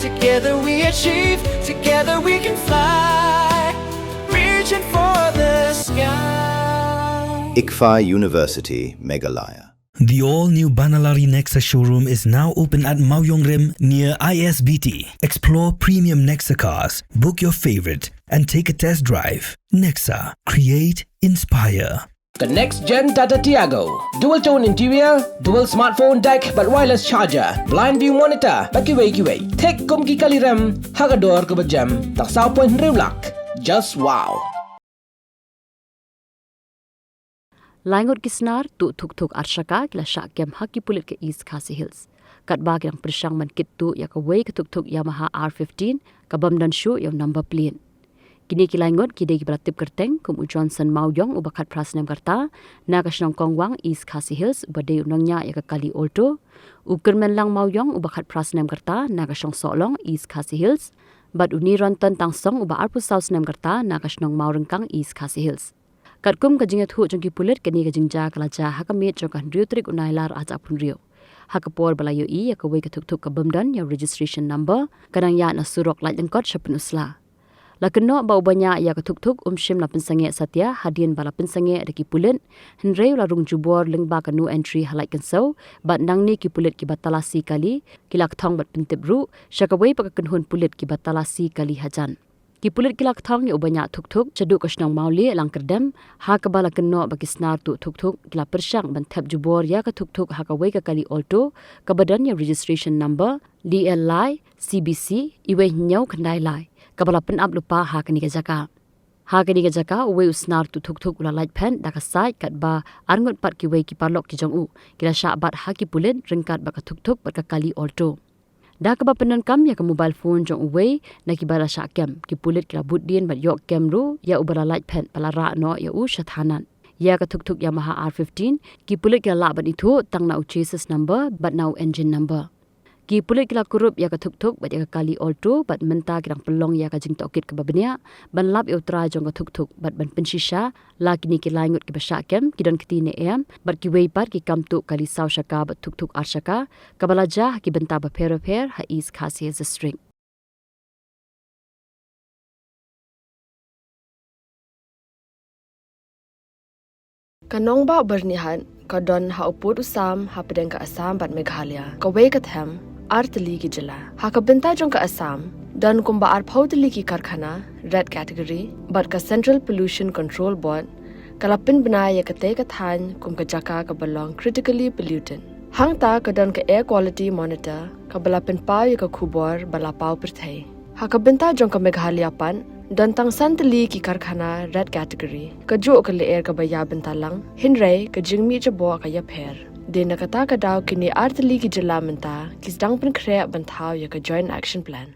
Together we achieve, together we can fly, reaching for the sky. ICFA University, Meghalaya. The all-new Banalari Nexa showroom is now open at Langkyrdem near ISBT. Explore premium Nexa cars, book your favorite, and take a test drive. Nexa. Create, inspire. The next-gen Tata Tiago. Dual-tone interior, dual smartphone deck but wireless charger, blind view monitor, bakiway. Tek kum ki kaliram, hagador ke bejam, tak sao point riulak. Just wow. Langkyrdem ki Snar Thuk arshaka kila syak kem haki Pulit ke East Khasi Hills. Kat bag yang persang man kitu ya ka way ke Thuk Yamaha R15 ka bamdan show yang number plate. Kini ki Langkyrdem ki dei beratip kerteng kum Johnson Mauyong ubakat prasnem karta na ka snong kongwang East Khasi Hills ubadei unangnya ya ka kali alto ukermen lang Mauyong ubakat prasnem karta na ka snong solong East Khasi Hills bad uni ronton tangsong uba arpu south nem karta na ka snong maurengkang East Khasi Hills. Katkum kajingat hu jongki Pulit kani kajingja kalaja hakamit jongkan riutrik unailar aja pun rio. Hakapor balayo I ya kawai Thuk ka bamdan ya registration number kadang ya na surok Langkyrdem sa Pynursla. Lakeno bau banyak ya Thuk umshim la pensange satya hadian bala pensange deki Pulit henrei la rung jubor lingba kanu entry halai kensau bat nangni ki Pulit ki batalasi kali kilak thong bat pentibru syakawai pakakenhun Pulit ki batalasi kali hajan. Ki Pulit kilak thong ya ubanya Thuk ceduk kasnang Mawlieh Langkyrdem ha kabala keno bagi Snar Thuk kila persang bantap jubor ya ka Thuk ha kawai ka kali alto ka badan ya registration number DLI CBC iwe nyau kandai lai kabala penap lupa ha kani ka jaka uwe Snar Thuk ula light pen daka side kat ba arngut pat ki we ki parlok ki jong u kila syak bat ha ki Pulit ringkat baka Thuk bat ka kali alto. Dah kaba penan kam ya ke mobile phone jong uwe na ki bala syak kem ki Pulit kila budin bat yok kem ru ya ubala light pen palara no ya u shathanan ya ka Thuk Yamaha R15 ki Pulit kila la bat itu tang na chassis number but now engine number ki Pulit kila kurup ya ka Thuk bat ya ka kali alto bat menta kirang pelong ya ka jing tokit ke babnya ban lap ya utra jong ka Thuk bat ban penshisha la kini ki Langkyrdem ki basyak kem ki don kitine em bat ki wei pat ki kam tu kali saw shaka bat Thuk arshaka kabala ja ki benta ba per ha East Khasi as a string. Kanong ba bernihan kadon ha uput usam ha pedeng ka Assam bat Meghalaya ka wei ka them artli ki jila ha ka benta jong ka Assam dan kumba ar phautli ki karkhana red category bat ka Central Pollution Control Board kalapin banaya ka te ka than kum ka jaka ka belong critically pollutant hang ta ka don ka air quality monitor ka balapin pa ya ka khubor bala pau perthai ha ka benta jong ka Meghalaya pan dan tang santli ki karkhana red category ka jo ka le air ka baya bentalang hinrei ka jingmi jabo ka ya pher de nakata ka daw kini artli ki jila menta ki dang pen khre banthaw ya ka joint action plan.